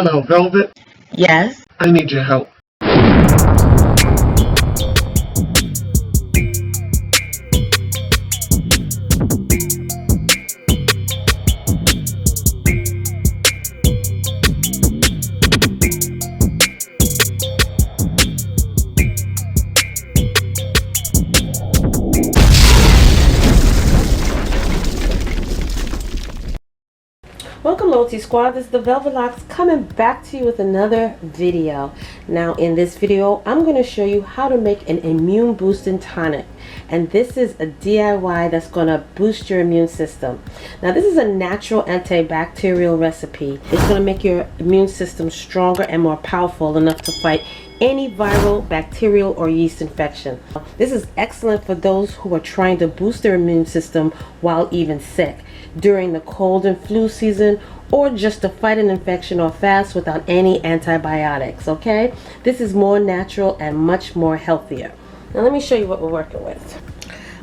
Hello, Velvet. Yes. I need your help. Welcome, Loyalty Squad. This is the Velvet Locks coming back to you with another video. Now, in this video, I'm going to show you how to make an immune boosting tonic. And this is a DIY that's going to boost your immune system. Now, this is a natural antibacterial recipe. It's going to make your immune system stronger and more powerful enough to fight any viral, bacterial, or yeast infection. This is excellent for those who are trying to boost their immune system while even sick, during the cold and flu season, or just to fight an infection or fast without any antibiotics. Okay, this is more natural and much more healthier. Now let me show you what we're working with.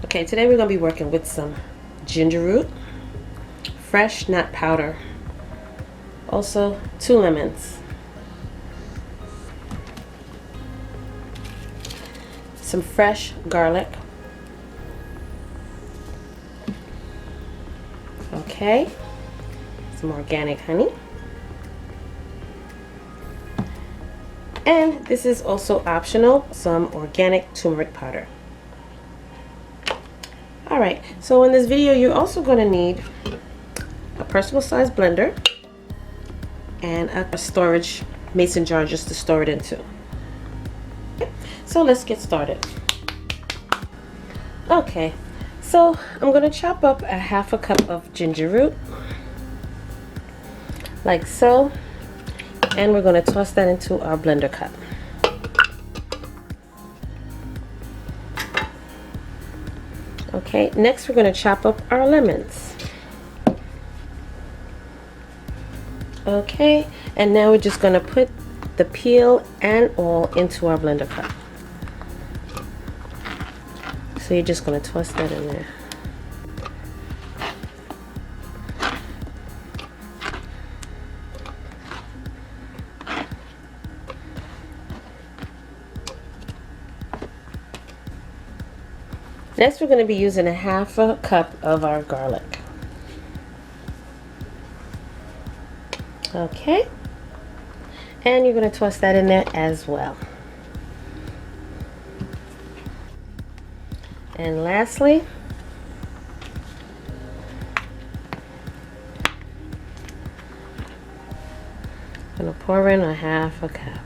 Okay, today we're going to be working with some ginger root, fresh, not powder, also 2 lemons, some fresh garlic, okay, some organic honey, and this is also optional, some organic turmeric powder. Alright, so in this video you're also going to need a personal size blender and a storage mason jar just to store it into. So let's get started. Okay, so I'm going to chop up a 1/2 cup of ginger root, like so, and we're going to toss that into our blender cup. Okay, next we're going to chop up our lemons. Okay, and now we're just going to put the peel and all into our blender cup. So you're just going to toss that in there. Next we're going to be using a 1/2 cup of our garlic. Okay, and you're going to toss that in there as well. And lastly, I'm going to pour in a 1/2 cup.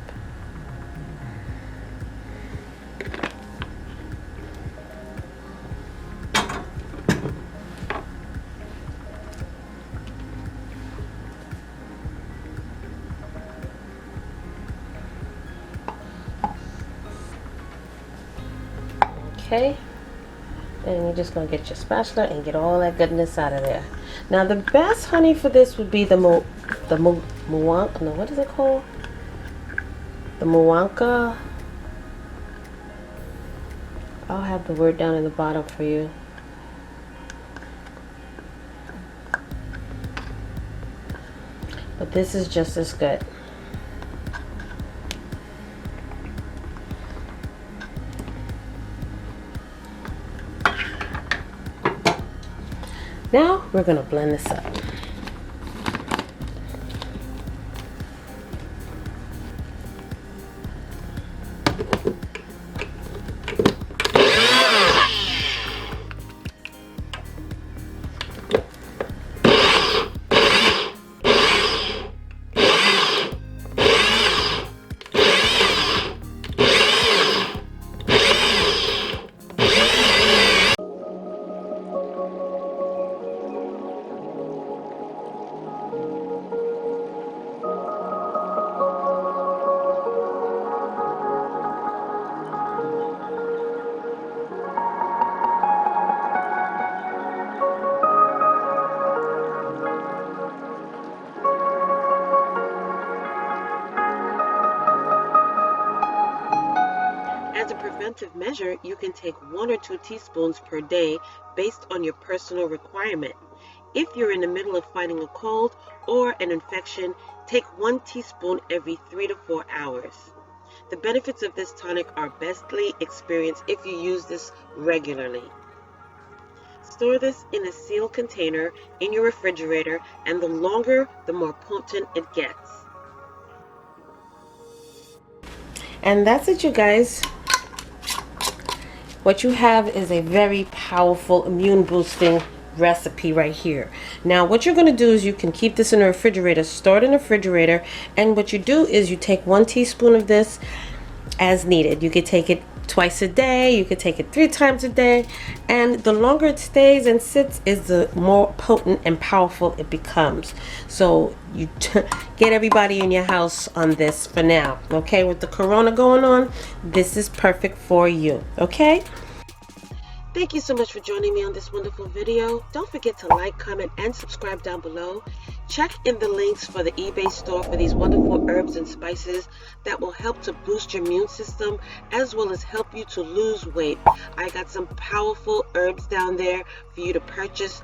Okay, and you're just going to get your spatula and get all that goodness out of there. Now the best honey for this would be the Muwanka, no, what is it called? The Muwanka. I'll have the word down in the bottom for you. But this is just as good. Now we're going to blend this up. As a preventive measure, you can take 1 or 2 teaspoons per day based on your personal requirement. If you're in the middle of fighting a cold or an infection, take 1 teaspoon every 3 to 4 hours. The benefits of this tonic are bestly experienced if you use this regularly. Store this in a sealed container in your refrigerator, and the longer, the more potent it gets. And that's it, you guys. What you have is a very powerful immune boosting recipe right here. Now what you're going to do is you can keep this in the refrigerator, store it in the refrigerator, and what you do is you take 1 teaspoon of this as needed. You could take it twice a day, you could take it 3 times a day, and the longer it stays and sits is the more potent and powerful it becomes. So you get everybody in your house on this for now, okay? With the corona going on, this is perfect for you, okay? Thank you so much for joining me on this wonderful video. Don't forget to like, comment, and subscribe down below. Check in the links for the eBay store for these wonderful herbs and spices that will help to boost your immune system as well as help you to lose weight. I got some powerful herbs down there for you to purchase,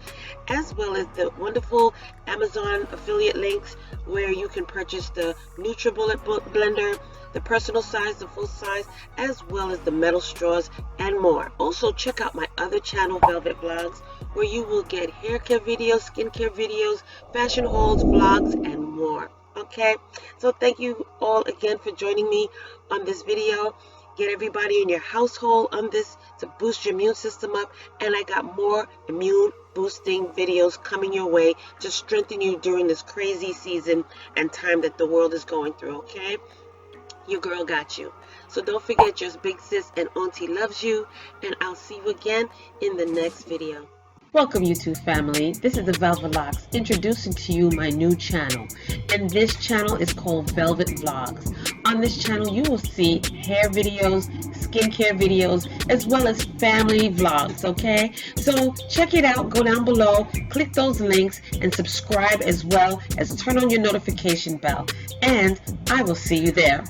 as well as the wonderful Amazon affiliate links where you can purchase the NutriBullet blender, the personal size, the full size, as well as the metal straws and more. Also check out my other channel, Velvet Vlogs, where you will get hair care videos, skincare videos, fashion hauls, vlogs, and more. Okay, so thank you all again for joining me on this video. Get everybody in your household on this to boost your immune system up, and I got more immune boosting videos coming your way to strengthen you during this crazy season and time that the world is going through. Okay, your girl got you. So don't forget, your big sis and auntie loves you, and I'll see you again in the next video. Welcome, YouTube family. This is the Velvet Locks introducing to you my new channel, and this channel is called Velvet Vlogs. On this channel you will see hair videos, skincare videos, as well as family vlogs, okay? So check it out, go down below, click those links, and subscribe, as well as turn on your notification bell, and I will see you there.